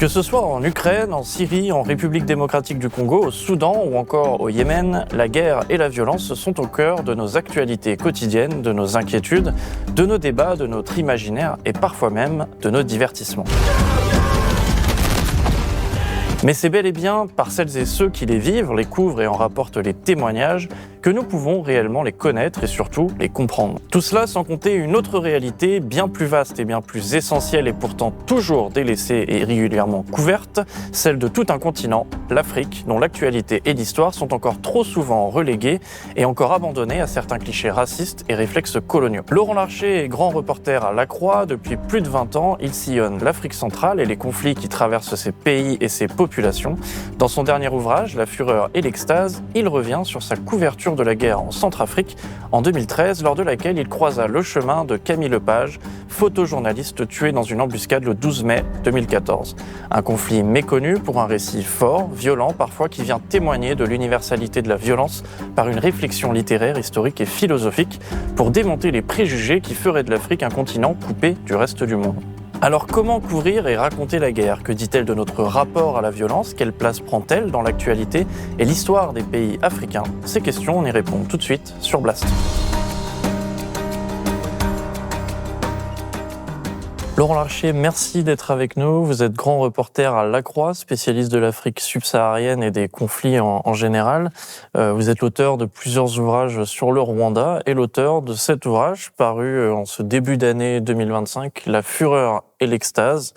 Que ce soit en Ukraine, en Syrie, en République démocratique du Congo, au Soudan ou encore au Yémen, la guerre et la violence sont au cœur de nos actualités quotidiennes, de nos inquiétudes, de nos débats, de notre imaginaire et parfois même de nos divertissements. Mais c'est bel et bien par celles et ceux qui les vivent, les couvrent et en rapportent les témoignages que nous pouvons réellement les connaître et surtout les comprendre. Tout cela sans compter une autre réalité bien plus vaste et bien plus essentielle et pourtant toujours délaissée et régulièrement couverte, celle de tout un continent, l'Afrique, dont l'actualité et l'histoire sont encore trop souvent reléguées et encore abandonnées à certains clichés racistes et réflexes coloniaux. Laurent Larcher est grand reporter à La Croix. Depuis plus de 20 ans, il sillonne l'Afrique centrale et les conflits qui traversent ces pays et ces populations. Dans son dernier ouvrage, La fureur et l'extase, il revient sur sa couverture de la guerre en Centrafrique en 2013, lors de laquelle il croisa le chemin de Camille Lepage, photojournaliste tué dans une embuscade le 12 mai 2014. Un conflit méconnu pour un récit fort, violent parfois, qui vient témoigner de l'universalité de la violence par une réflexion littéraire, historique et philosophique pour démonter les préjugés qui feraient de l'Afrique un continent coupé du reste du monde. Alors comment couvrir et raconter la guerre ? Que dit-elle de notre rapport à la violence ? Quelle place prend-elle dans l'actualité et l'histoire des pays africains ? Ces questions, on y répond tout de suite sur Blast. Laurent Larcher, merci d'être avec nous. Vous êtes grand reporter à La Croix, spécialiste de l'Afrique subsaharienne et des conflits en général. Vous êtes l'auteur de plusieurs ouvrages sur le Rwanda et l'auteur de cet ouvrage paru en ce début d'année 2025, La fureur et l'extase.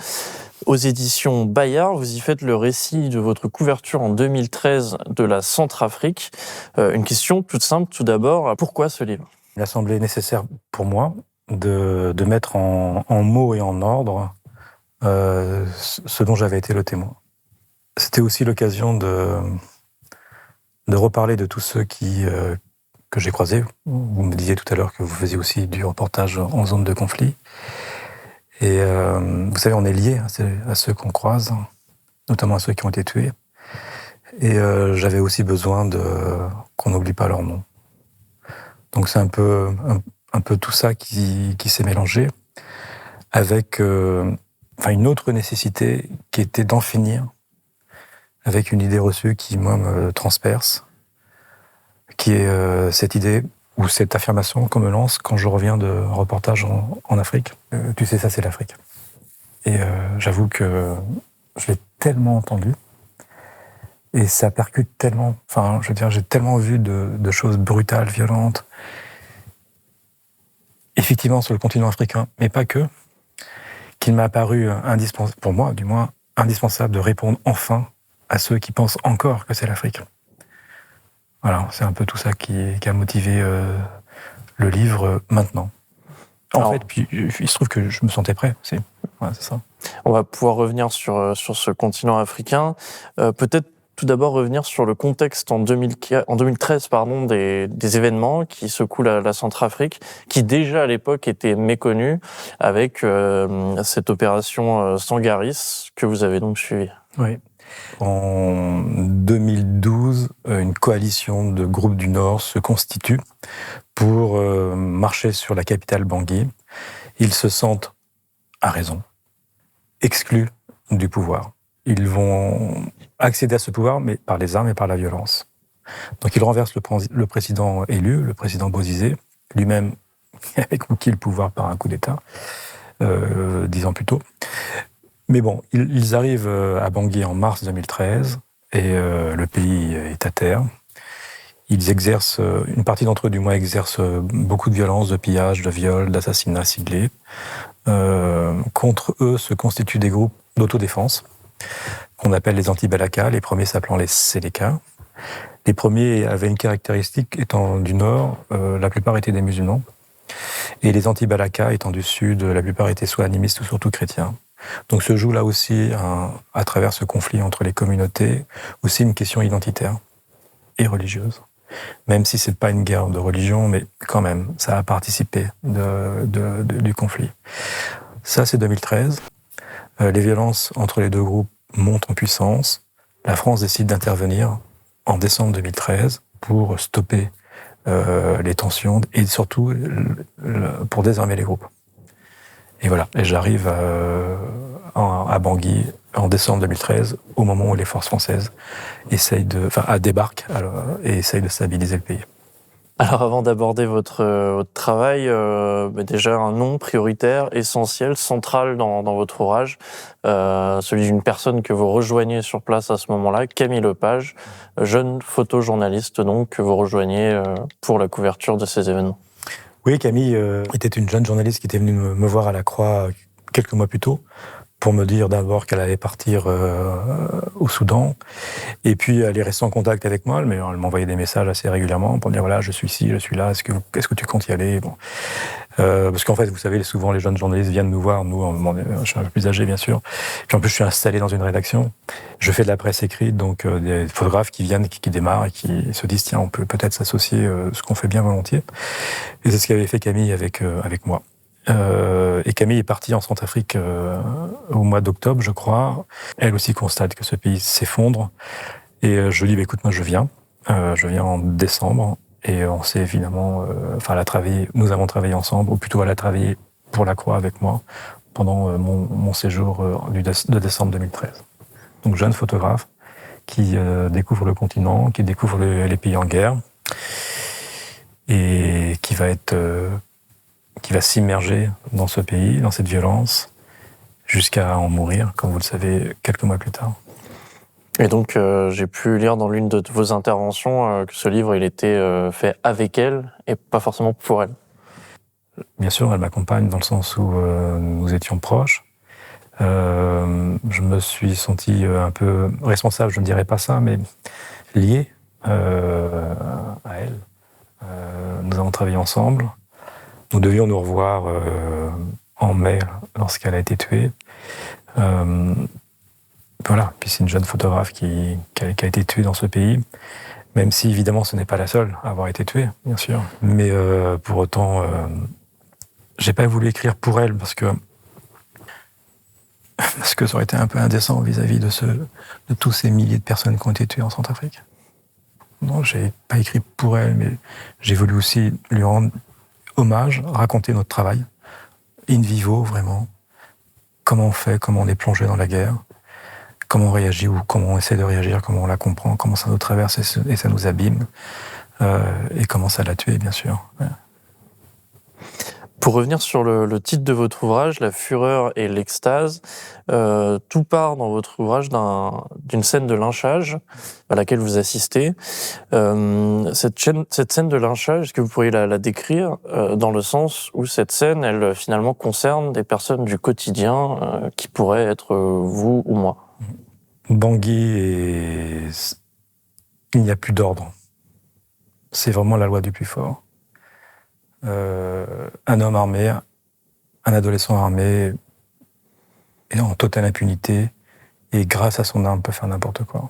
Aux éditions Bayard, vous y faites le récit de votre couverture en 2013 de la Centrafrique. Une question toute simple tout d'abord, pourquoi ce livre ? Il a semblé nécessaire pour moi de mettre en mots et en ordre ce dont j'avais été le témoin. C'était aussi l'occasion de reparler de tous ceux que j'ai croisés. Vous me disiez tout à l'heure que vous faisiez aussi du reportage en zone de conflit. Et vous savez, on est lié à ceux qu'on croise, notamment à ceux qui ont été tués. Et j'avais aussi besoin qu'on n'oublie pas leur nom. Donc c'est un peu tout ça qui s'est mélangé avec une autre nécessité qui était d'en finir avec une idée reçue qui, moi, me transperce, qui est cette idée ou cette affirmation qu'on me lance quand je reviens de reportage en Afrique. Tu sais, ça, c'est l'Afrique. Et j'avoue que je l'ai tellement entendu et ça percute tellement. Enfin, je veux dire, j'ai tellement vu de choses brutales, violentes, effectivement sur le continent africain, mais pas que, qu'il m'a apparu indispensable, pour moi du moins, indispensable de répondre enfin à ceux qui pensent encore que c'est l'Afrique. Voilà, c'est un peu tout ça qui a motivé le livre maintenant. En fait, puis il se trouve que je me sentais prêt, c'est ça. On va pouvoir revenir sur ce continent africain. Peut-être tout d'abord revenir sur le contexte en 2013 des événements qui secouent la Centrafrique, qui déjà à l'époque était méconnue, avec cette opération Sangaris que vous avez donc suivie. Oui. En 2012, une coalition de groupes du Nord se constitue pour marcher sur la capitale Bangui. Ils se sentent, à raison, exclus du pouvoir. Ils vont accéder à ce pouvoir, mais par les armes et par la violence. Donc ils renversent le président élu, le président Bozizé, lui-même avait conquis le pouvoir par un coup d'État, 10 ans plus tôt. Mais bon, ils arrivent à Bangui en mars 2013, et le pays est à terre. Ils exercent, une partie d'entre eux du moins exercent beaucoup de violence, de pillage, de viol, d'assassinats ciblés. Contre eux se constituent des groupes d'autodéfense, qu'on appelle les anti-Balaka, les premiers s'appelant les Séléka. Les premiers avaient une caractéristique, étant du Nord, la plupart étaient des musulmans, et les anti-Balaka étant du Sud, la plupart étaient soit animistes ou surtout chrétiens. Donc se joue là aussi, à travers ce conflit entre les communautés, aussi une question identitaire et religieuse. Même si c'est pas une guerre de religion, mais quand même, ça a participé du conflit. Ça, c'est 2013. Les violences entre les deux groupes montent en puissance. La France décide d'intervenir en décembre 2013 pour stopper les tensions et surtout pour désarmer les groupes. Et voilà, et j'arrive à Bangui en décembre 2013, au moment où les forces françaises débarquent et essayent de stabiliser le pays. Alors avant d'aborder votre travail, déjà un nom prioritaire, essentiel, central dans votre ouvrage, celui d'une personne que vous rejoignez sur place à ce moment-là, Camille Lepage, jeune photojournaliste donc que vous rejoignez pour la couverture de ces événements. Oui, Camille était une jeune journaliste qui était venue me voir à la Croix quelques mois plus tôt, pour me dire d'abord qu'elle allait partir au Soudan, et puis elle est restée en contact avec moi, mais elle m'envoyait des messages assez régulièrement pour me dire voilà, je suis ici, je suis là, est-ce que tu comptes y aller, bon. Parce qu'en fait, vous savez, souvent les jeunes journalistes viennent nous voir, je suis un peu plus âgé bien sûr, puis en plus je suis installé dans une rédaction, je fais de la presse écrite, donc des photographes qui viennent, qui démarrent et qui se disent tiens, on peut peut-être s'associer, ce qu'on fait bien volontiers, et c'est ce qu'avait fait Camille avec moi. Et Camille est partie en Centrafrique au mois d'octobre, je crois. Elle aussi constate que ce pays s'effondre. Et je lui dis, écoute, moi je viens en décembre. Et on s'est évidemment, nous avons travaillé ensemble, ou plutôt elle a travaillé pour la Croix avec moi pendant mon séjour de décembre 2013. Donc jeune photographe qui découvre le continent, qui découvre les pays en guerre, et qui va s'immerger dans ce pays, dans cette violence, jusqu'à en mourir, comme vous le savez, quelques mois plus tard. Et donc, j'ai pu lire dans l'une de vos interventions que ce livre, il était fait avec elle et pas forcément pour elle. Bien sûr, elle m'accompagne dans le sens où nous étions proches. Je me suis senti un peu responsable, je ne dirais pas ça, mais lié à elle. Nous avons travaillé ensemble. Nous devions nous revoir en mai, lorsqu'elle a été tuée. Voilà, puis c'est une jeune photographe qui a été tuée dans ce pays, même si évidemment ce n'est pas la seule à avoir été tuée, bien sûr. Mais pour autant, j'ai pas voulu écrire pour elle parce que ça aurait été un peu indécent vis-à-vis de tous ces milliers de personnes qui ont été tuées en Centrafrique. Non, j'ai pas écrit pour elle, mais j'ai voulu aussi lui rendre hommage, raconter notre travail, in vivo vraiment, comment on fait, comment on est plongé dans la guerre, comment on réagit ou comment on essaie de réagir, comment on la comprend, comment ça nous traverse et ça nous abîme, et comment ça l'a tué, bien sûr. Ouais. Pour revenir sur le titre de votre ouvrage, La fureur et l'extase, tout part dans votre ouvrage d'une scène de lynchage à laquelle vous assistez. Cette scène de lynchage, est-ce que vous pourriez la décrire dans le sens où cette scène, elle finalement concerne des personnes du quotidien qui pourraient être vous ou moi? Bangui, il n'y a plus d'ordre. C'est vraiment la loi du plus fort. Un homme armé, un adolescent armé, est en totale impunité, et grâce à son arme peut faire n'importe quoi.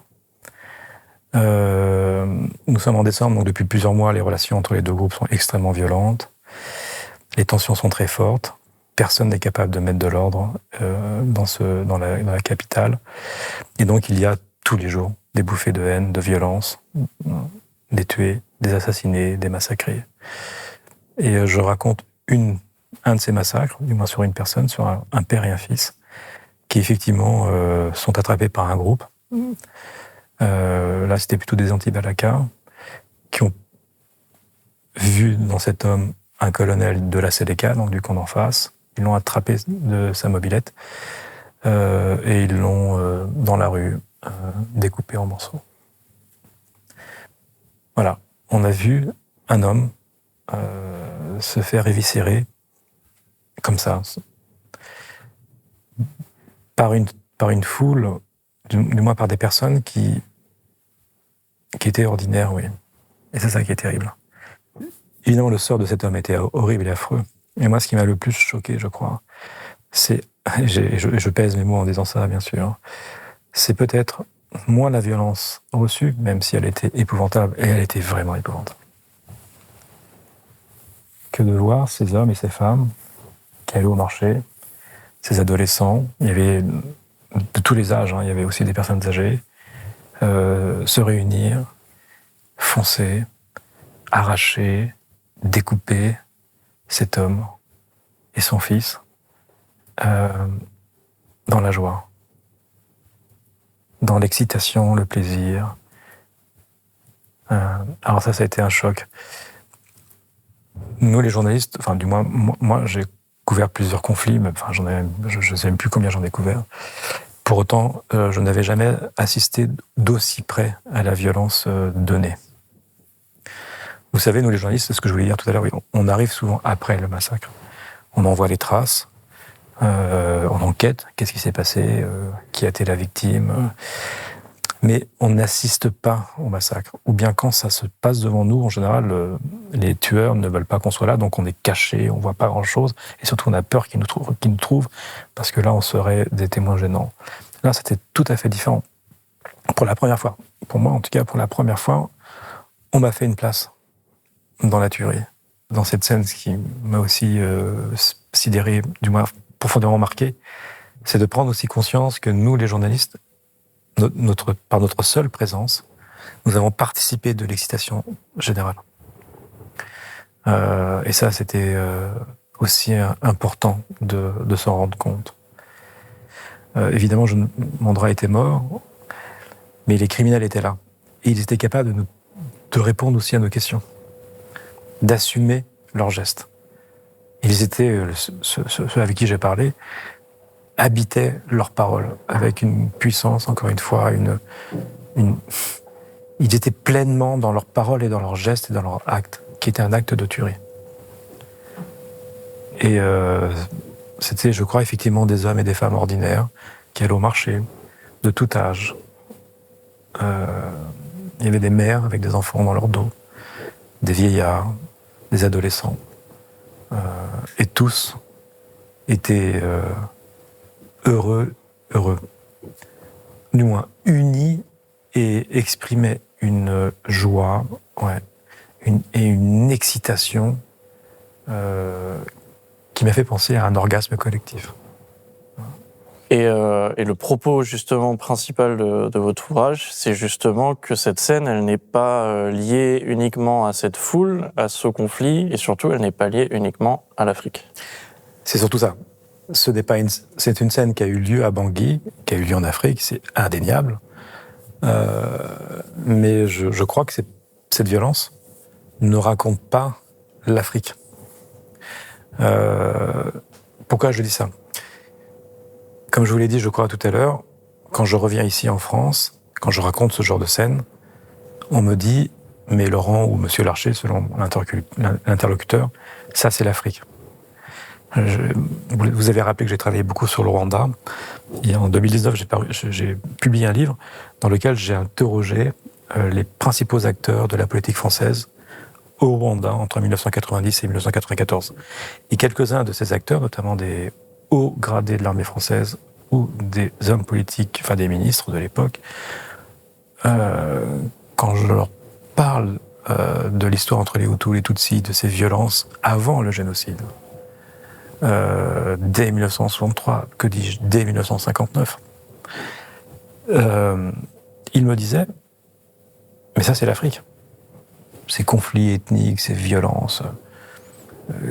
Nous sommes en décembre, donc depuis plusieurs mois, les relations entre les deux groupes sont extrêmement violentes. Les tensions sont très fortes. Personne n'est capable de mettre de l'ordre dans la capitale. Et donc il y a tous les jours des bouffées de haine, de violence, des tués, des assassinés, des massacrés. Et je raconte un de ces massacres, du moins sur une personne, sur un père et un fils, qui effectivement sont attrapés par un groupe. Là, c'était plutôt des anti-balaka, qui ont vu dans cet homme un colonel de la CDK, donc du camp d'en face. Ils l'ont attrapé de sa mobilette et ils l'ont, dans la rue, découpé en morceaux. Voilà, on a vu un homme se faire éviscérer comme ça, par une foule, du moins par des personnes qui étaient ordinaires, oui. Et c'est ça qui est terrible. Évidemment, le sort de cet homme était horrible et affreux. Et moi, ce qui m'a le plus choqué, je crois, c'est, je pèse mes mots en disant ça, bien sûr, c'est peut-être moins la violence reçue, même si elle était épouvantable, et elle était vraiment épouvantable, que de voir ces hommes et ces femmes qui allaient au marché, ces adolescents, il y avait de tous les âges, il y avait aussi des personnes âgées, se réunir, foncer, arracher, découper cet homme et son fils dans la joie. dans l'excitation, le plaisir. Alors ça a été un choc. Nous, les journalistes, enfin du moins, moi j'ai couvert plusieurs conflits, mais enfin, je ne sais même plus combien j'en ai couvert. Pour autant, je n'avais jamais assisté d'aussi près à la violence donnée. Vous savez, nous les journalistes, c'est ce que je voulais dire tout à l'heure, oui, on arrive souvent après le massacre. On envoie les traces, on enquête, qu'est-ce qui s'est passé, qui a été la victime, mais on n'assiste pas au massacre. Ou bien quand ça se passe devant nous, en général, les tueurs ne veulent pas qu'on soit là, donc on est caché, on ne voit pas grand-chose, et surtout on a peur qu'ils nous trouvent, parce que là on serait des témoins gênants. Là c'était tout à fait différent. Pour la première fois, pour moi en tout cas, pour la première fois, on m'a fait une place dans la tuerie. Dans cette scène, ce qui m'a aussi sidéré, du moins profondément marqué, c'est de prendre aussi conscience que nous, les journalistes, par notre seule présence, nous avons participé de l'excitation générale. Et ça, c'était aussi important de s'en rendre compte. Évidemment, Mandra était mort, mais les criminels étaient là. Et ils étaient capables de répondre aussi à nos questions, d'assumer leurs gestes. Ils étaient, ceux avec qui j'ai parlé, habitaient leurs paroles avec une puissance, encore une fois, ils étaient pleinement dans leurs paroles et dans leurs gestes et dans leurs actes, qui était un acte de tuerie. Et c'était, je crois, effectivement des hommes et des femmes ordinaires qui allaient au marché, de tout âge. Il y avait des mères avec des enfants dans leur dos, des vieillards, des adolescents. Et tous étaient heureux, du moins unis, et exprimaient une joie, et une excitation qui m'a fait penser à un orgasme collectif. Et le propos justement principal de votre ouvrage, c'est justement que cette scène, elle n'est pas liée uniquement à cette foule, à ce conflit, et surtout, elle n'est pas liée uniquement à l'Afrique. C'est surtout ça. C'est une scène qui a eu lieu à Bangui, qui a eu lieu en Afrique, c'est indéniable. Mais je crois que cette violence ne raconte pas l'Afrique. Pourquoi je dis ça ? Comme je vous l'ai dit, je crois tout à l'heure, quand je reviens ici en France, quand je raconte ce genre de scène, on me dit « mais Laurent ou Monsieur Larcher, selon l'interlocuteur, ça c'est l'Afrique ». Vous avez rappelé que j'ai travaillé beaucoup sur le Rwanda. Et en 2019, j'ai publié un livre dans lequel j'ai interrogé les principaux acteurs de la politique française au Rwanda entre 1990 et 1994. Et quelques-uns de ces acteurs, notamment des hauts gradés de l'armée française ou des hommes politiques, enfin des ministres de l'époque, quand je leur parle de l'histoire entre les Hutus et les Tutsis, de ces violences avant le génocide, dès 1963, que dis-je, dès 1959, il me disait « mais ça c'est l'Afrique, ces conflits ethniques, ces violences,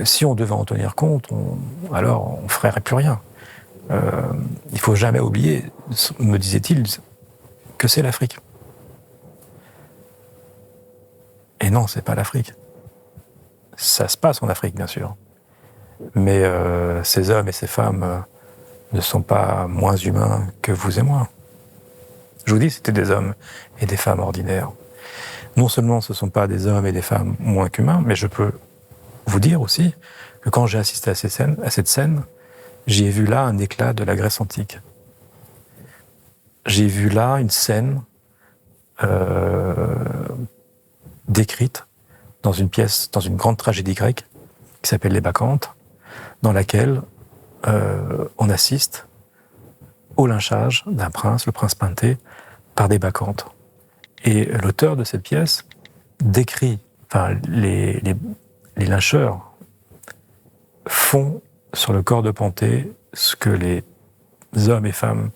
si on devait en tenir compte, alors on ne ferait plus rien. Il ne faut jamais oublier, me disait-il, que c'est l'Afrique. » Et non, c'est pas l'Afrique. Ça se passe en Afrique, bien sûr. Mais ces hommes et ces femmes ne sont pas moins humains que vous et moi. Je vous dis, c'était des hommes et des femmes ordinaires. Non seulement ce ne sont pas des hommes et des femmes moins qu'humains, mais je peux vous dire aussi que quand j'ai assisté à cette scène, j'ai vu là un éclat de la Grèce antique. J'ai vu là une scène décrite dans une pièce, dans une grande tragédie grecque qui s'appelle les Bacchantes, dans laquelle on assiste au lynchage d'un prince, le prince Pantée, par des Bacchantes. Et l'auteur de cette pièce décrit, enfin, les lyncheurs font sur le corps de Pantée ce que les hommes et femmes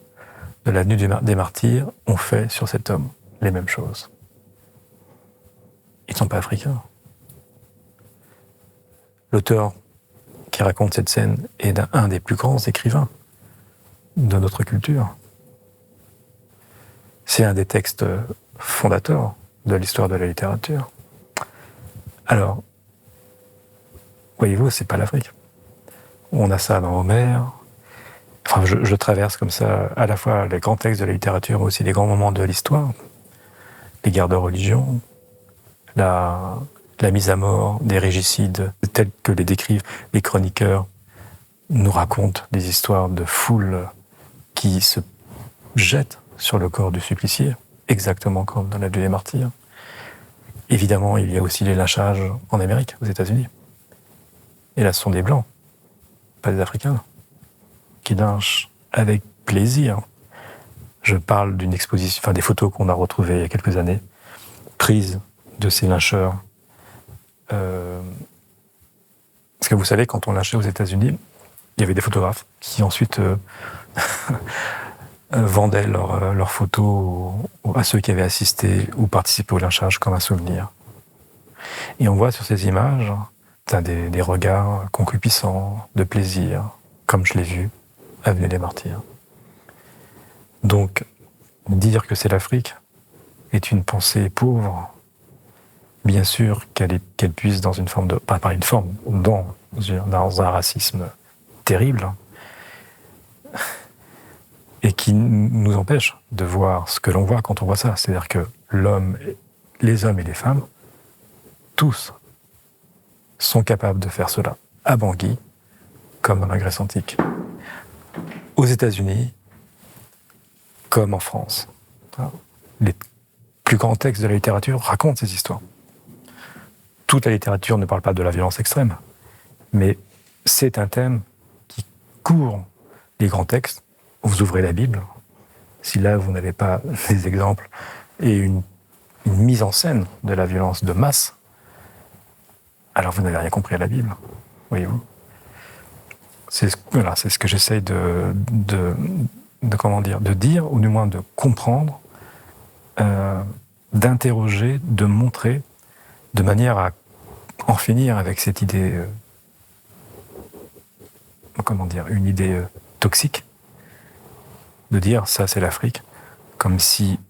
de la nuit des martyrs ont fait sur cet homme, les mêmes choses. Ils ne sont pas africains. L'auteur qui raconte cette scène est un des plus grands écrivains de notre culture. c'est un des textes fondateurs de l'histoire de la littérature. Alors, voyez-vous, c'est pas l'Afrique. On a ça dans Homère. Enfin, je traverse comme ça à la fois les grands textes de la littérature, mais aussi les grands moments de l'histoire, les guerres de religion, la mise à mort des régicides tels que les décrivent les chroniqueurs, nous racontent des histoires de foules qui se jettent sur le corps du supplicié, exactement comme dans la Nuit des Martyrs. Évidemment, il y a aussi les lynchages en Amérique, aux États-Unis. Et là, ce sont des Blancs, pas des Africains, qui lynchent avec plaisir. Je parle d'une exposition, enfin des photos qu'on a retrouvées il y a quelques années, prises de ces lyncheurs. Parce que vous savez, quand on lynchait aux États-Unis, il y avait des photographes qui ensuite vendaient leurs photos à ceux qui avaient assisté ou participé au lynchage comme un souvenir. Et on voit sur ces images des regards concupiscents, de plaisir, comme je l'ai vu, Avenue des Martyrs. Donc, dire que c'est l'Afrique est une pensée pauvre. Bien sûr qu'elle puise dans une forme de... Pas une forme, dans un racisme terrible, et qui nous empêche de voir ce que l'on voit quand on voit ça. C'est-à-dire que les hommes et les femmes, tous, sont capables de faire cela à Bangui, comme dans la Grèce antique, aux États-Unis, comme en France. Les plus grands textes de la littérature racontent ces histoires. Toute la littérature ne parle pas de la violence extrême, mais c'est un thème qui court les grands textes. Vous ouvrez la Bible, si là vous n'avez pas des exemples et une mise en scène de la violence de masse, alors vous n'avez rien compris à la Bible, voyez-vous. C'est ce que j'essaye de dire, ou du moins de comprendre, d'interroger, de montrer, de manière à en finir avec cette idée, une idée toxique, de dire ça c'est l'Afrique, comme si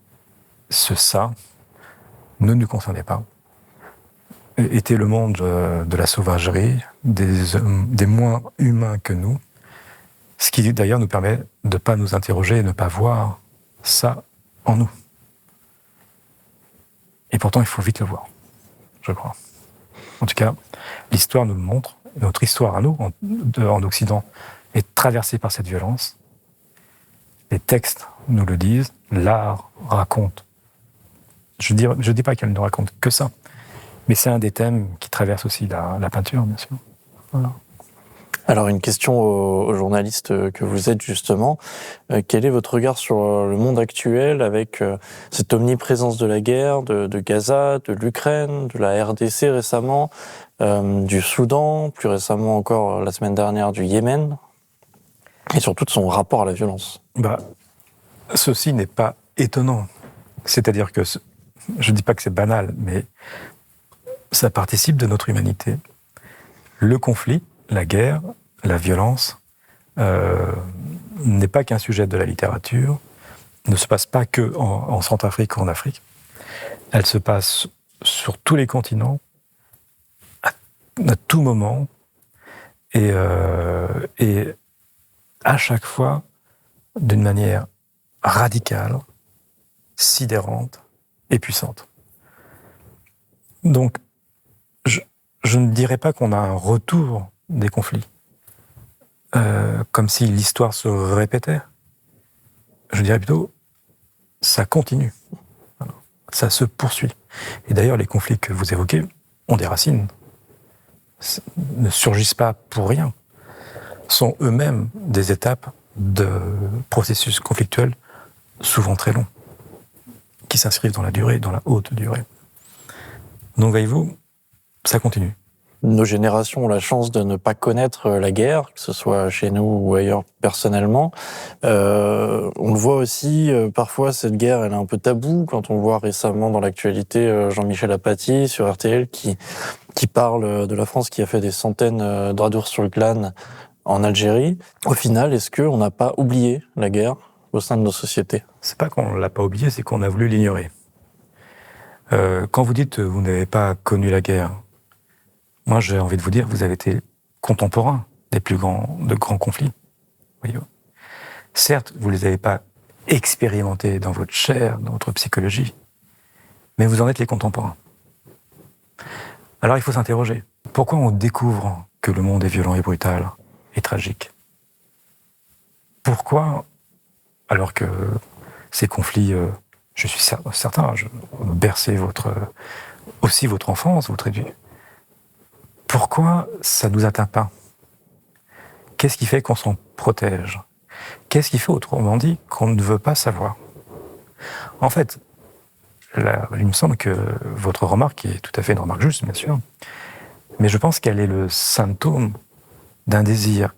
ça ne nous concernait pas, était le monde de la sauvagerie, des moins humains que nous, ce qui d'ailleurs nous permet de ne pas nous interroger et de ne pas voir ça en nous. Et pourtant, il faut vite le voir, je crois. En tout cas, l'histoire nous le montre, notre histoire à nous, en Occident, est traversée par cette violence. Les textes nous le disent, l'art raconte. Je dis pas qu'elle ne raconte que ça, mais c'est un des thèmes qui traverse aussi la peinture, bien sûr. Voilà. Alors une question aux journalistes que vous êtes justement, quel est votre regard sur le monde actuel avec cette omniprésence de la guerre, de Gaza, de l'Ukraine, de la RDC récemment, du Soudan, plus récemment encore la semaine dernière du Yémen, et surtout de son rapport à la violence? Ceci n'est pas étonnant. C'est-à-dire que, je ne dis pas que c'est banal, mais ça participe de notre humanité. Le conflit, la guerre, la violence, n'est pas qu'un sujet de la littérature, ne se passe pas que en Centrafrique ou en Afrique. Elle se passe sur tous les continents, à tout moment, et à chaque fois d'une manière radicale, sidérante et puissante. Donc, je ne dirais pas qu'on a un retour des conflits, comme si l'histoire se répétait. Je dirais plutôt, ça continue, ça se poursuit. Et d'ailleurs, les conflits que vous évoquez ont des racines, ne surgissent pas pour rien, sont eux-mêmes des étapes de processus conflictuels souvent très longs, qui s'inscrivent dans la durée, dans la haute durée. Donc, voyez-vous, ça continue. Nos générations ont la chance de ne pas connaître la guerre, que ce soit chez nous ou ailleurs personnellement. On le voit aussi, parfois cette guerre elle est un peu taboue, quand on voit récemment dans l'actualité Jean-Michel Apathy sur RTL qui parle de la France qui a fait des centaines d'Radours sur le Glane en Algérie. Au final, est-ce qu'on n'a pas oublié la guerre au sein de nos sociétés? C'est pas qu'on l'a pas oublié, c'est qu'on a voulu l'ignorer. Quand vous dites vous n'avez pas connu la guerre, moi j'ai envie de vous dire vous avez été contemporain des plus grands conflits. Voyez-vous. Certes, vous ne les avez pas expérimentés dans votre chair, dans votre psychologie, mais vous en êtes les contemporains. Alors il faut s'interroger. Pourquoi on découvre que le monde est violent et brutal et tragique? Pourquoi, alors que ces conflits, je suis certain, ont bercé aussi votre enfance, votre éducation, pourquoi ça ne nous atteint pas? Qu'est-ce qui fait qu'on s'en protège? Qu'est-ce qui fait, autrement dit, qu'on ne veut pas savoir? En fait, il me semble que votre remarque est tout à fait une remarque juste, bien sûr, mais je pense qu'elle est le symptôme d'un désir,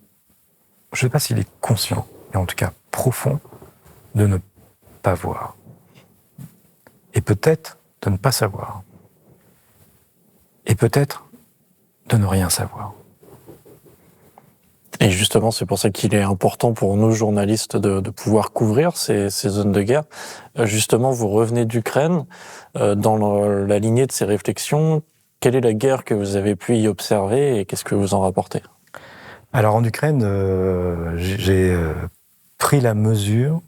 je ne sais pas s'il est conscient, mais en tout cas profond, de ne pas voir. Et peut-être de ne pas savoir. Et peut-être de ne rien savoir. Et justement, c'est pour ça qu'il est important pour nos journalistes de pouvoir couvrir ces zones de guerre. Justement, vous revenez d'Ukraine. Dans la lignée de ces réflexions, quelle est la guerre que vous avez pu y observer et qu'est-ce que vous en rapportez? Alors en Ukraine, j'ai pris la mesure.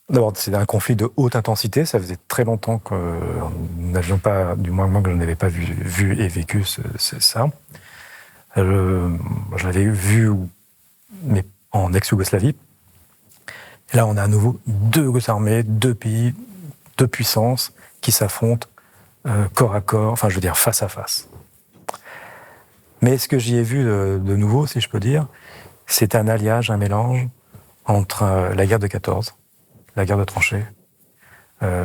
D'abord, c'est un conflit de haute intensité. Ça faisait très longtemps que nous n'avions pas, du moins moi que je n'avais pas vu et vécu ça. Je l'avais vu, mais en ex-Yougoslavie. Et là, on a à nouveau deux armées, deux pays, deux puissances qui s'affrontent corps à corps, enfin, je veux dire face à face. Mais ce que j'y ai vu de nouveau, si je peux dire, c'est un alliage, un mélange entre la guerre de 14, la guerre de tranchées,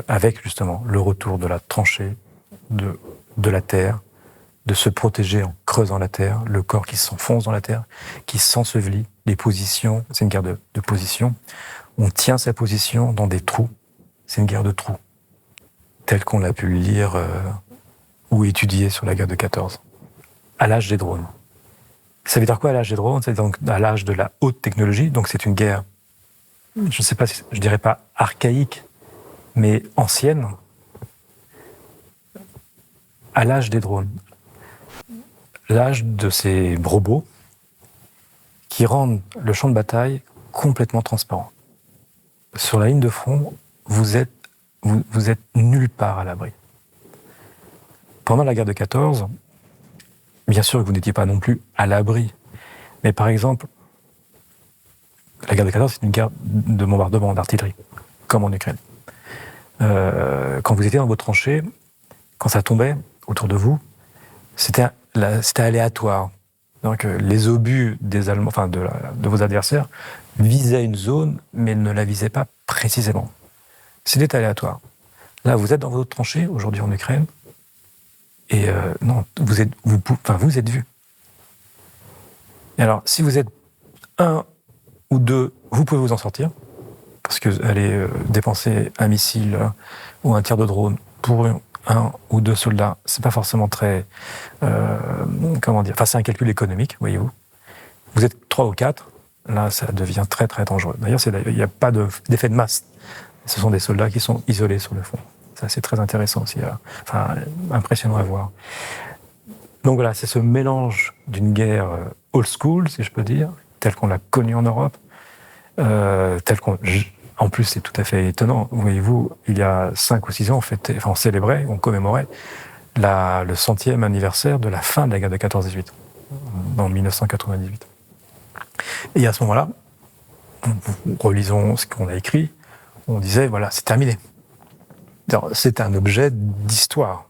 avec justement le retour de la tranchée, de la terre, de se protéger en creusant la terre, le corps qui s'enfonce dans la terre, qui s'ensevelit, les positions, c'est une guerre de position. On tient sa position dans des trous, c'est une guerre de trous, telle qu'on l'a pu lire ou étudier sur la guerre de 14. À l'âge des drones. Ça veut dire quoi à l'âge des drones? C'est donc à l'âge de la haute technologie, donc c'est une guerre, je ne sais pas, je dirais pas archaïque, mais ancienne, à l'âge des drones. L'âge de ces robots qui rendent le champ de bataille complètement transparent. Sur la ligne de front, vous êtes nulle part à l'abri. Pendant la guerre de 14, bien sûr que vous n'étiez pas non plus à l'abri, mais par exemple, la guerre de 14, c'est une guerre de bombardement, d'artillerie, comme en Ukraine. Quand vous étiez dans votre tranchée, quand ça tombait autour de vous, c'était aléatoire. Donc les obus des Allemands, enfin de vos adversaires, visaient une zone, mais ne la visaient pas précisément. C'était aléatoire. Là, vous êtes dans votre tranchée, aujourd'hui en Ukraine, et non, vous êtes vu. Et alors, si vous êtes un ou deux, vous pouvez vous en sortir, parce que aller dépenser un missile ou un tir de drone pour un ou deux soldats, c'est pas forcément très, c'est un calcul économique, voyez-vous. Vous êtes 3 ou 4, là, ça devient très très dangereux. D'ailleurs, il n'y a pas d'effet de masse. Ce sont des soldats qui sont isolés sur le front. Ça, c'est très intéressant aussi, impressionnant à voir. Donc voilà, c'est ce mélange d'une guerre old school, si je peux dire, telle qu'on l'a connue en Europe, en plus, c'est tout à fait étonnant. Voyez-vous, il y a 5 ou 6 ans, on célébrait, on commémorait le 100e anniversaire de la fin de la guerre de 14-18, en 1998. Et à ce moment-là, relisons ce qu'on a écrit, on disait, voilà, c'est terminé. C'est un objet d'histoire,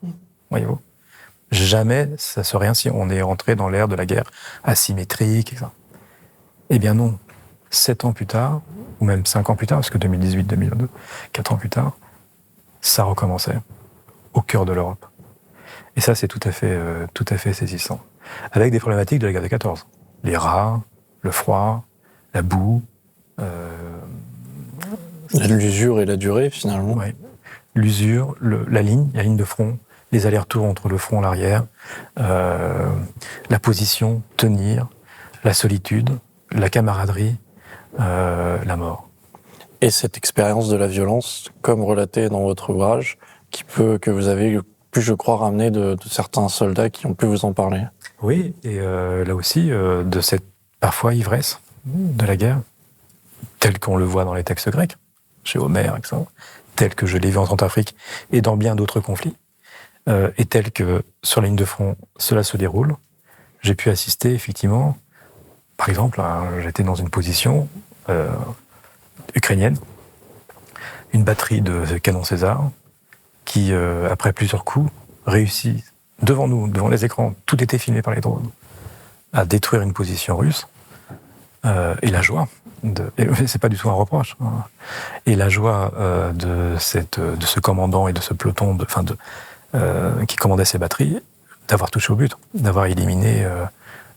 voyez-vous. Jamais ça serait ainsi. On est rentré dans l'ère de la guerre asymétrique, etc. Eh bien non. 7 ans plus tard, ou même 5 ans plus tard, parce que 2018, 2022, 4 ans plus tard, ça recommençait au cœur de l'Europe. Et ça, c'est tout à fait saisissant. Avec des problématiques de la guerre de 14. Les rats, le froid, la boue. L'usure et la durée, finalement. Ouais. L'usure, la ligne de front, les allers-retours entre le front et l'arrière, la position, tenir, la solitude, la camaraderie, la mort. Et cette expérience de la violence, comme relatée dans votre ouvrage, que vous avez pu, je crois, ramener de certains soldats qui ont pu vous en parler. Oui, et là aussi, de cette parfois ivresse de la guerre, telle qu'on le voit dans les textes grecs, chez Homère, etc., tel que je l'ai vu en Centrafrique et dans bien d'autres conflits, et tel que sur la ligne de front, cela se déroule. J'ai pu assister, effectivement, par exemple, j'étais dans une position ukrainienne, une batterie de canons César, qui, après plusieurs coups, réussit devant nous, devant les écrans, tout était filmé par les drones, à détruire une position russe, et la joie, et c'est pas du tout un reproche, hein, et la joie de ce commandant et de ce peloton qui commandait ces batteries, d'avoir touché au but, d'avoir éliminé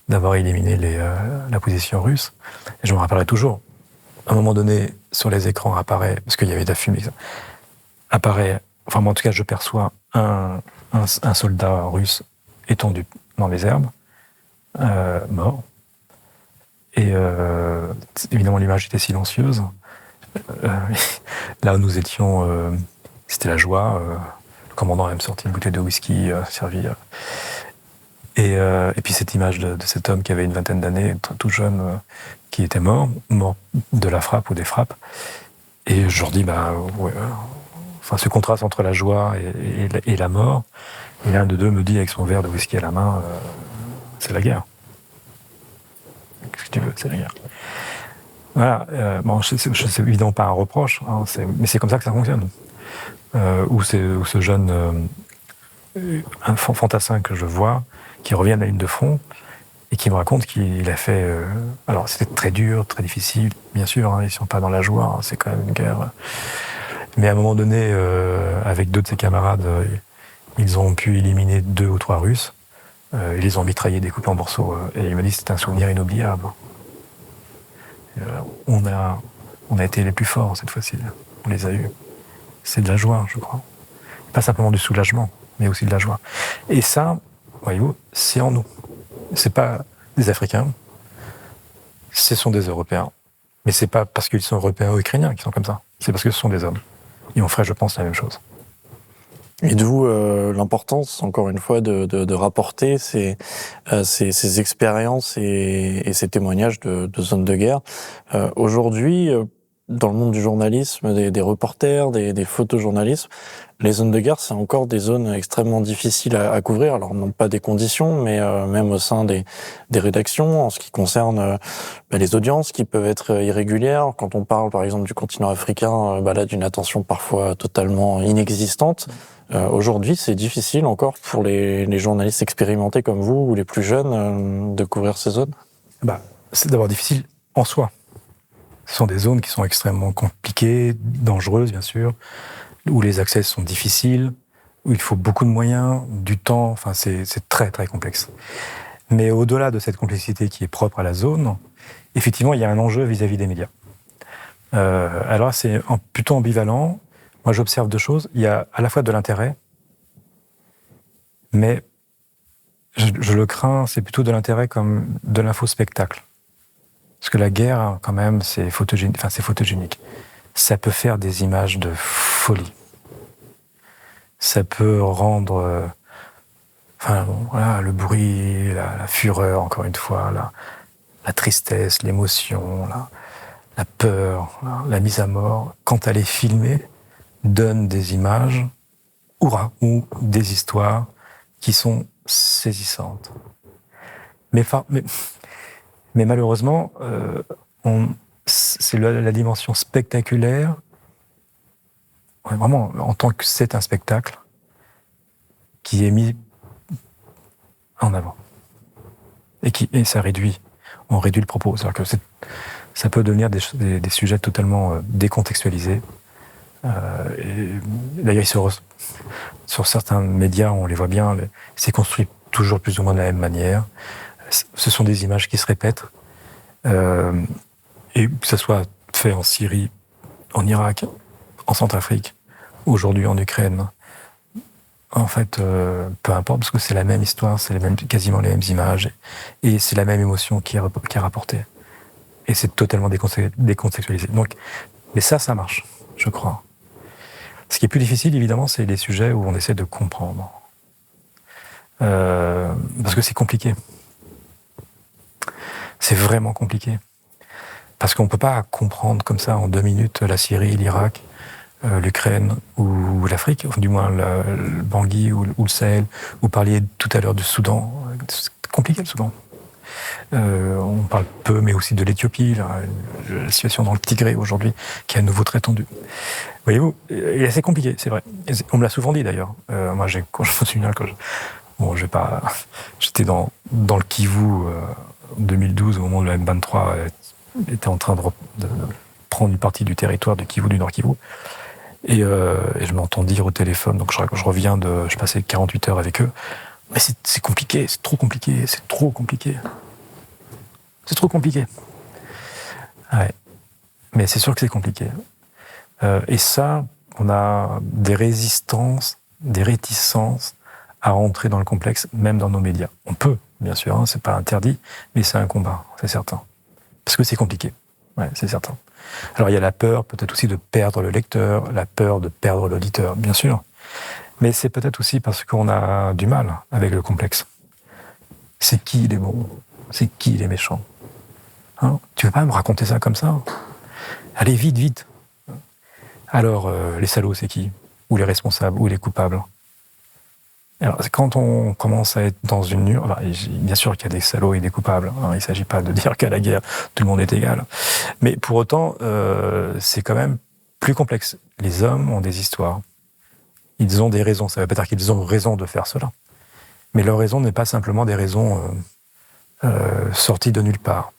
la position russe. Et je me rappellerai toujours, à un moment donné, sur les écrans apparaît, parce qu'il y avait de la fumée, apparaît, enfin moi en tout cas je perçois un soldat russe étendu dans les herbes, mort. Et évidemment l'image était silencieuse. Là où nous étions, c'était la joie. Le commandant a même sorti une bouteille de whisky, servi. Et puis cette image de cet homme qui avait une vingtaine d'années, tout jeune, qui était mort de la frappe ou des frappes. Et je leur dis, ce contraste entre la joie et la mort. Et l'un de deux me dit avec son verre de whisky à la main, c'est la guerre. Qu'est-ce que tu veux, c'est la guerre. Voilà. C'est évidemment pas un reproche, hein, mais c'est comme ça que ça fonctionne. Où ce jeune fantassin que je vois, qui revient de la ligne de front et qui me raconte qu'il a fait... alors c'était très dur, très difficile, bien sûr, hein, ils ne sont pas dans la joie, hein, c'est quand même une guerre. Mais à un moment donné, avec deux de ses camarades, ils ont pu éliminer 2 ou 3 Russes. Ils les ont mitraillés, découpés en morceaux. Et il m'a dit que c'était un souvenir inoubliable. On a été les plus forts cette fois-ci. On les a eus. C'est de la joie, je crois. Pas simplement du soulagement, mais aussi de la joie. Et ça, voyez-vous, c'est en nous. C'est pas des Africains, ce sont des Européens. Mais c'est pas parce qu'ils sont Européens ou Ukrainiens qu'ils sont comme ça. C'est parce que ce sont des hommes. Et on ferait, je pense, la même chose. Et d'où l'importance, encore une fois, de rapporter ces expériences et ces témoignages de zones de guerre. Aujourd'hui, dans le monde du journalisme, des reporters, des photojournalistes, les zones de guerre, c'est encore des zones extrêmement difficiles à couvrir. Alors, non pas des conditions, mais même au sein des rédactions, en ce qui concerne les audiences qui peuvent être irrégulières. Quand on parle, par exemple, du continent africain, là, d'une attention parfois totalement inexistante. Aujourd'hui, c'est difficile encore pour les journalistes expérimentés comme vous ou les plus jeunes de couvrir ces zones. C'est d'abord difficile en soi. Ce sont des zones qui sont extrêmement compliquées, dangereuses bien sûr, où les accès sont difficiles, où il faut beaucoup de moyens, du temps, enfin c'est très très complexe. Mais au-delà de cette complexité qui est propre à la zone, effectivement il y a un enjeu vis-à-vis des médias. Alors c'est plutôt ambivalent. Moi j'observe 2 choses. Il y a à la fois de l'intérêt, mais je le crains, c'est plutôt de l'intérêt comme de l'infospectacle. Parce que la guerre, quand même, c'est photogénique. Ça peut faire des images de folie. Ça peut rendre, le bruit, la fureur, encore une fois, la tristesse, l'émotion, la peur, la mise à mort. Quand elle est filmée, donne des images, ou des histoires qui sont saisissantes. Mais malheureusement, c'est la dimension spectaculaire, vraiment en tant que c'est un spectacle, qui est mis en avant. Et ça réduit, on réduit le propos. C'est-à-dire que ça peut devenir des sujets totalement décontextualisés. D'ailleurs, sur certains médias, on les voit bien, c'est construit toujours plus ou moins de la même manière. Ce sont des images qui se répètent, et que ça soit fait en Syrie, en Irak, en Centrafrique, aujourd'hui en Ukraine. En fait, peu importe, parce que c'est la même histoire, c'est quasiment les mêmes images, et c'est la même émotion qui est rapportée. Et c'est totalement décontextualisé. Donc, Mais ça marche, je crois. Ce qui est plus difficile, évidemment, c'est les sujets où on essaie de comprendre. Parce que c'est compliqué. C'est vraiment compliqué. Parce qu'on ne peut pas comprendre comme ça en 2 minutes la Syrie, l'Irak, l'Ukraine ou l'Afrique, ou du moins le Bangui ou le Sahel. Vous parliez tout à l'heure du Soudan. C'est compliqué le Soudan. On parle peu, mais aussi de l'Éthiopie, la situation dans le Tigré aujourd'hui, qui est à nouveau très tendue. Voyez-vous, et c'est compliqué, c'est vrai. On me l'a souvent dit d'ailleurs. Moi, quand je me souviens, bon, j'étais dans le Kivu en 2012, au moment où la M23 était en train de prendre une partie du territoire du Kivu, du Nord Kivu. Et je m'entends dire au téléphone, donc je passais 48 heures avec eux. Mais c'est compliqué, c'est trop compliqué, c'est trop compliqué. C'est trop compliqué. Ouais. Mais c'est sûr que c'est compliqué. Et ça, on a des résistances, des réticences à rentrer dans le complexe, même dans nos médias. On peut, bien sûr, hein, c'est pas interdit, mais c'est un combat, c'est certain. Parce que c'est compliqué. Ouais, c'est certain. Alors il y a la peur, peut-être aussi de perdre le lecteur, la peur de perdre l'auditeur, bien sûr. Mais c'est peut-être aussi parce qu'on a du mal avec le complexe. C'est qui les bons? C'est qui les méchants? Hein, tu veux pas me raconter ça comme ça? Allez, vite, vite. Alors, les salauds, c'est qui? Ou les responsables, ou les coupables? Alors, quand on commence à être dans une nuance, enfin, bien sûr qu'il y a des salauds et des coupables, hein, il ne s'agit pas de dire qu'à la guerre, tout le monde est égal. Mais pour autant, c'est quand même plus complexe. Les hommes ont des histoires. Ils ont des raisons. Ça ne veut pas dire qu'ils ont raison de faire cela. Mais leur raison n'est pas simplement des raisons sorties de nulle part.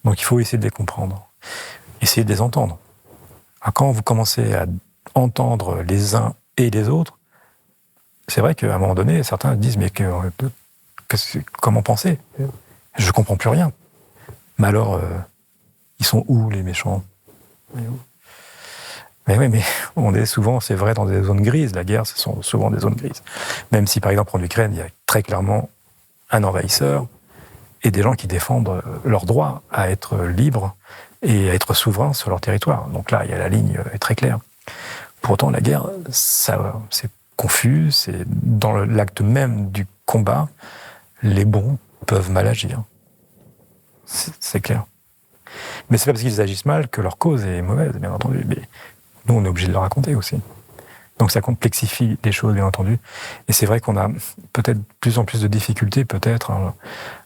Donc il faut essayer de les comprendre. Essayer de les entendre. Alors, quand vous commencez à entendre les uns et les autres, c'est vrai qu'à un moment donné, certains disent « mais comment penser? Je ne comprends plus rien. » Mais alors, ils sont où les méchants? Mais oui, mais on est souvent, c'est vrai, dans des zones grises. La guerre, ce sont souvent des zones grises. Même si, par exemple, en Ukraine, il y a très clairement un envahisseur et des gens qui défendent leur droit à être libres et à être souverains sur leur territoire. Donc là, il y a la ligne est très claire. Pour autant, la guerre, ça, c'est confus, c'est dans l'acte même du combat, les bons peuvent mal agir. C'est clair. Mais c'est pas parce qu'ils agissent mal que leur cause est mauvaise, bien entendu. Mais nous, on est obligé de le raconter aussi. Donc ça complexifie les choses, bien entendu. Et c'est vrai qu'on a peut-être plus en plus de difficultés, peut-être,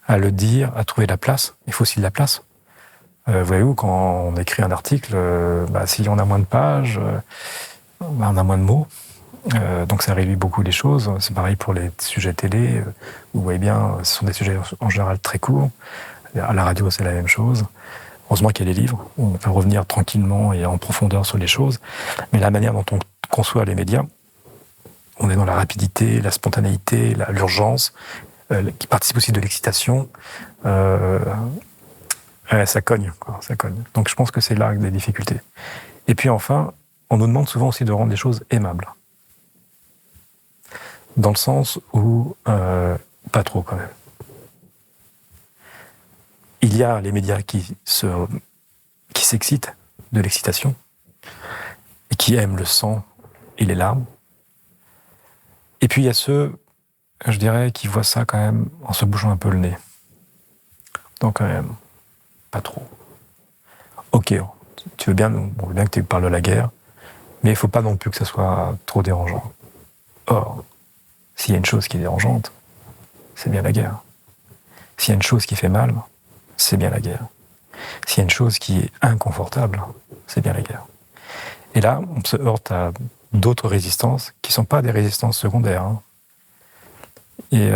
à le dire, à trouver la place. Il faut aussi de la place. Voyez-vous, quand on écrit un article, si on a moins de pages, on a moins de mots. Donc ça réduit beaucoup les choses. C'est pareil pour les sujets télé. Vous voyez bien, ce sont des sujets en général très courts. À la radio, c'est la même chose. Heureusement qu'il y a les livres, où on peut revenir tranquillement et en profondeur sur les choses. Mais la manière dont on conçoit les médias, on est dans la rapidité, la spontanéité, l'urgence, qui participe aussi de l'excitation. Ça cogne, quoi, ça cogne. Donc je pense que c'est là des difficultés. Et puis enfin, on nous demande souvent aussi de rendre les choses aimables. Dans le sens où, pas trop quand même. Il y a les médias qui s'excitent de l'excitation et qui aiment le sang et les larmes. Et puis il y a ceux, je dirais, qui voient ça quand même en se bougeant un peu le nez. Donc quand même, pas trop. Ok, tu veux bien, on veut bien que tu parles de la guerre, mais il ne faut pas non plus que ça soit trop dérangeant. Or, s'il y a une chose qui est dérangeante, c'est bien la guerre. S'il y a une chose qui fait mal, c'est bien la guerre. S'il y a une chose qui est inconfortable, c'est bien la guerre. Et là, on se heurte à d'autres résistances qui ne sont pas des résistances secondaires. Hein. Et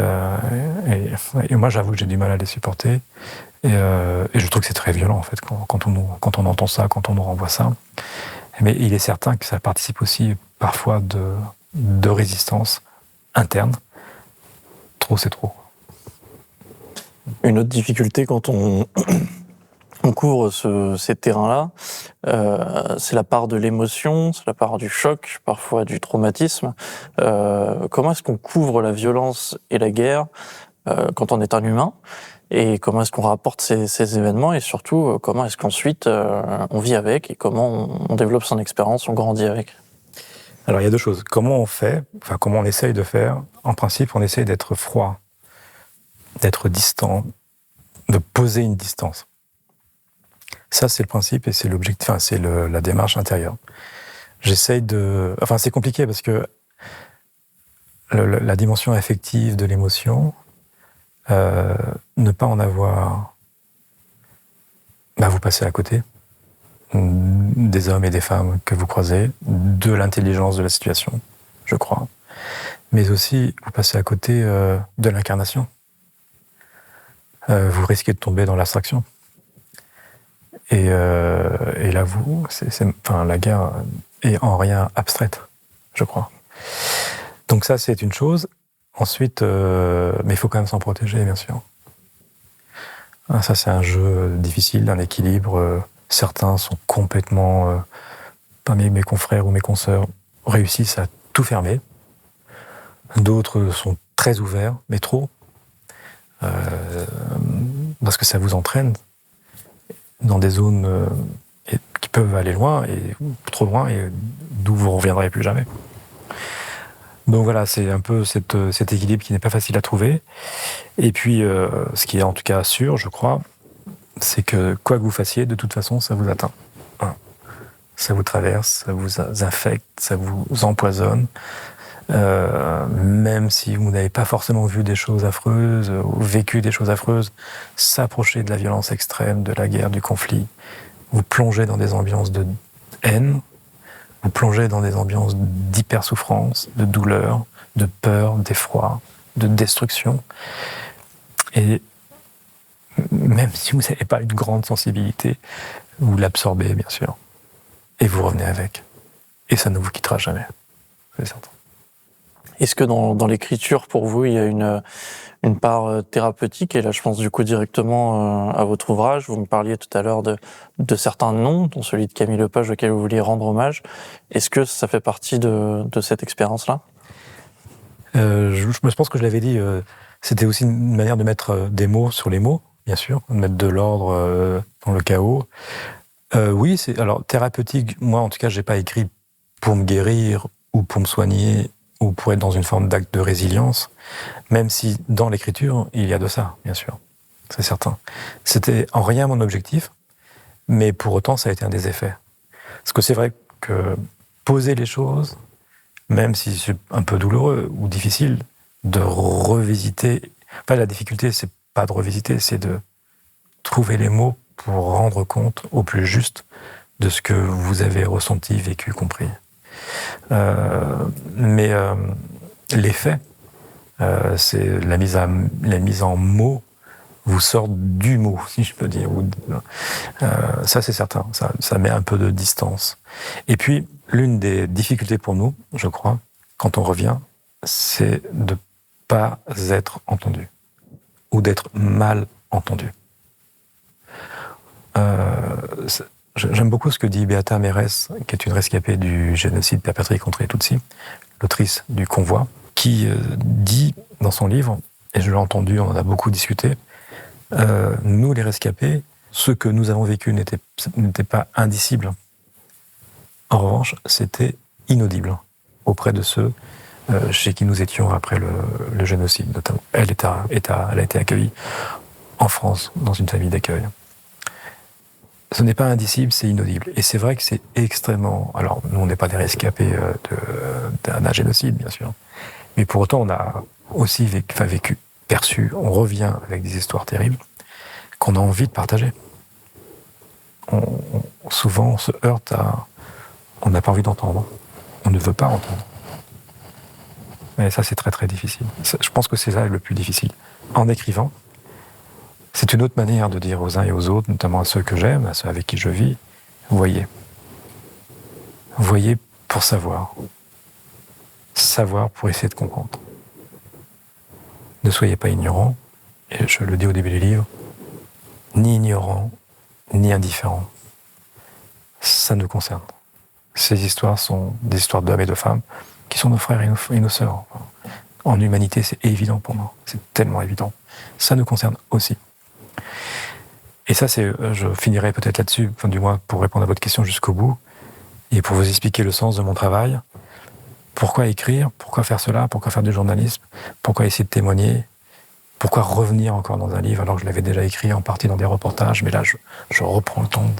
moi, j'avoue que j'ai du mal à les supporter. Et je trouve que c'est très violent, en fait, quand on entend ça, quand on nous renvoie ça. Mais il est certain que ça participe aussi parfois de résistance interne. Trop, c'est trop. Une autre difficulté quand on couvre ces terrains-là, c'est la part de l'émotion, c'est la part du choc, parfois du traumatisme. Comment est-ce qu'on couvre la violence et la guerre quand on est un humain, et comment est-ce qu'on rapporte ces événements, et surtout comment est-ce qu'ensuite on vit avec, et comment on développe son expérience, on grandit avec. Alors il y a deux choses. Comment on fait, enfin comment on essaye de faire. En principe, on essaye d'être froid, d'être distant, de poser une distance. Ça, c'est le principe et c'est l'objectif, enfin, c'est la démarche intérieure. J'essaye de... Enfin, c'est compliqué parce que la dimension affective de l'émotion, ne pas en avoir, vous passez à côté des hommes et des femmes que vous croisez, de l'intelligence de la situation, je crois. Mais aussi, vous passez à côté de l'incarnation. Vous risquez de tomber dans l'abstraction. Et là, la guerre est en rien abstraite, je crois. Donc ça, c'est une chose. Ensuite, mais il faut quand même s'en protéger, bien sûr. Ça, c'est un jeu difficile, d'un équilibre. Certains sont complètement, parmi mes confrères ou mes consoeurs, réussissent à tout fermer. D'autres sont très ouverts, mais trop. Parce que ça vous entraîne dans des zones qui peuvent aller loin, et trop loin, et d'où vous ne reviendrez plus jamais. Donc voilà, c'est un peu cet équilibre qui n'est pas facile à trouver. Et puis, ce qui est en tout cas sûr, je crois, c'est que quoi que vous fassiez, de toute façon, ça vous atteint. Ça vous traverse, ça vous infecte, ça vous empoisonne. Même si vous n'avez pas forcément vu des choses affreuses ou vécu des choses affreuses, s'approcher de la violence extrême, de la guerre, du conflit, vous plongez dans des ambiances de haine, vous plongez dans des ambiances d'hyper-souffrance, de douleur, de peur, d'effroi, de destruction. Et même si vous n'avez pas une grande sensibilité, vous l'absorbez, bien sûr. Et vous revenez avec. Et ça ne vous quittera jamais, c'est certain. Est-ce que dans l'écriture, pour vous, il y a une part thérapeutique? Et là, je pense du coup directement à votre ouvrage. Vous me parliez tout à l'heure de certains noms, dont celui de Camille Lepage, auquel vous vouliez rendre hommage. Est-ce que ça fait partie de cette expérience-là? Je pense que je l'avais dit, c'était aussi une manière de mettre des mots sur les mots, bien sûr, de mettre de l'ordre dans le chaos. Oui, alors thérapeutique, moi en tout cas, j'ai pas écrit pour me guérir ou pour me soigner ou pour être dans une forme d'acte de résilience, même si dans l'écriture, il y a de ça, bien sûr, c'est certain. C'était en rien mon objectif, mais pour autant, ça a été un des effets. Parce que c'est vrai que poser les choses, même si c'est un peu douloureux ou difficile, de revisiter... Enfin, la difficulté, c'est pas de revisiter, c'est de trouver les mots pour rendre compte au plus juste de ce que vous avez ressenti, vécu, compris. Mais l'effet, c'est la mise en mots vous sort du mot, si je peux dire. Ça, c'est certain. Ça met un peu de distance. Et puis, l'une des difficultés pour nous, je crois, quand on revient, c'est de pas être entendu ou d'être mal entendu. J'aime beaucoup ce que dit Beata Mérès, qui est une rescapée du génocide perpétré contre les Tutsis, l'autrice du Convoi, qui dit dans son livre, et je l'ai entendu, on en a beaucoup discuté, nous les rescapés, ce que nous avons vécu n'était pas indicible. En revanche, c'était inaudible auprès de ceux chez qui nous étions après le génocide, notamment. Elle a été accueillie en France, dans une famille d'accueil. Ce n'est pas indicible, c'est inaudible. Et c'est vrai que c'est extrêmement... Alors, nous, on n'est pas des rescapés d'un génocide, bien sûr. Mais pour autant, on a aussi vécu, perçu, on revient avec des histoires terribles qu'on a envie de partager. Souvent, on se heurte à... On n'a pas envie d'entendre. On ne veut pas entendre. Mais ça, c'est très, très difficile. Je pense que c'est ça le plus difficile. En écrivant, c'est une autre manière de dire aux uns et aux autres, notamment à ceux que j'aime, à ceux avec qui je vis, voyez. Voyez pour savoir. Savoir pour essayer de comprendre. Ne soyez pas ignorants, et je le dis au début du livre, ni ignorants, ni indifférents. Ça nous concerne. Ces histoires sont des histoires d'hommes et de femmes qui sont nos frères et nos sœurs. En humanité, c'est évident pour moi. C'est tellement évident. Ça nous concerne aussi. Et ça, je finirai peut-être là-dessus, enfin, du moins pour répondre à votre question jusqu'au bout, et pour vous expliquer le sens de mon travail. Pourquoi écrire? Pourquoi faire cela? Pourquoi faire du journalisme? Pourquoi essayer de témoigner? Pourquoi revenir encore dans un livre alors que je l'avais déjà écrit en partie dans des reportages, mais là, je reprends le temps.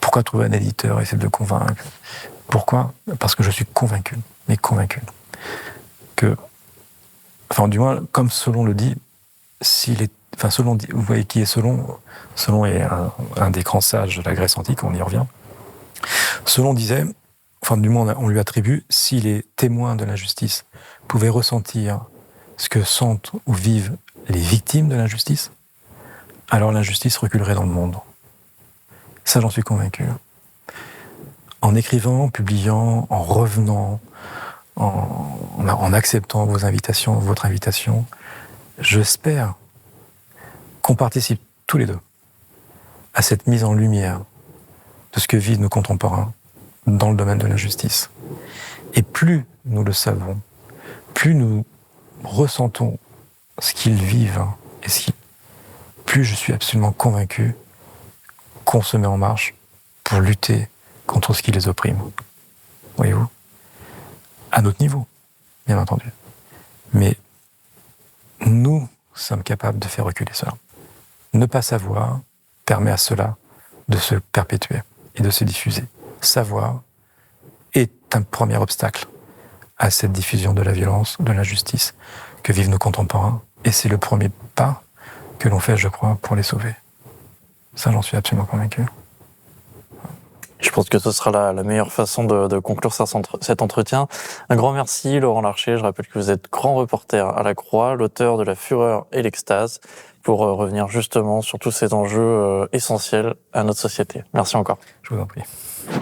Pourquoi trouver un éditeur et essayer de le convaincre? Pourquoi? Parce que je suis convaincu, mais convaincu, que, enfin, du moins, comme Solon le dit, Solon, vous voyez qui est Solon? Solon est un des grands sages de la Grèce antique, on y revient. Solon disait, enfin, du moins, on lui attribue, si les témoins de l'injustice pouvaient ressentir ce que sentent ou vivent les victimes de l'injustice, alors l'injustice reculerait dans le monde. Ça, j'en suis convaincu. En écrivant, publiant, en revenant, en acceptant votre invitation, j'espère qu'on participe tous les deux à cette mise en lumière de ce que vivent nos contemporains dans le domaine de l'injustice. Et plus nous le savons, plus nous ressentons ce qu'ils vivent, plus je suis absolument convaincu qu'on se met en marche pour lutter contre ce qui les opprime. Voyez-vous? À notre niveau, bien entendu. Mais nous sommes capables de faire reculer cela. Ne pas savoir permet à cela de se perpétuer et de se diffuser. Savoir est un premier obstacle à cette diffusion de la violence, de l'injustice que vivent nos contemporains. Et c'est le premier pas que l'on fait, je crois, pour les sauver. Ça, j'en suis absolument convaincu. Je pense que ce sera la meilleure façon de conclure cet entretien. Un grand merci, Laurent Larcher. Je rappelle que vous êtes grand reporter à la Croix, l'auteur de La Fureur et l'Extase, pour revenir justement sur tous ces enjeux essentiels à notre société. Merci encore. Je vous en prie.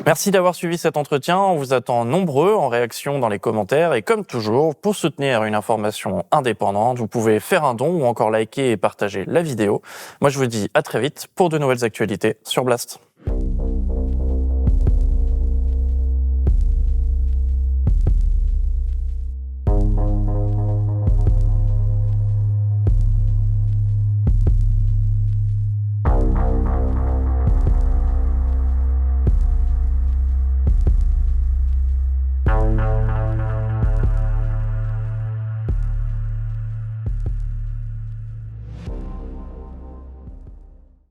Merci d'avoir suivi cet entretien. On vous attend nombreux en réaction dans les commentaires. Et comme toujours, pour soutenir une information indépendante, vous pouvez faire un don ou encore liker et partager la vidéo. Moi, je vous dis à très vite pour de nouvelles actualités sur Blast.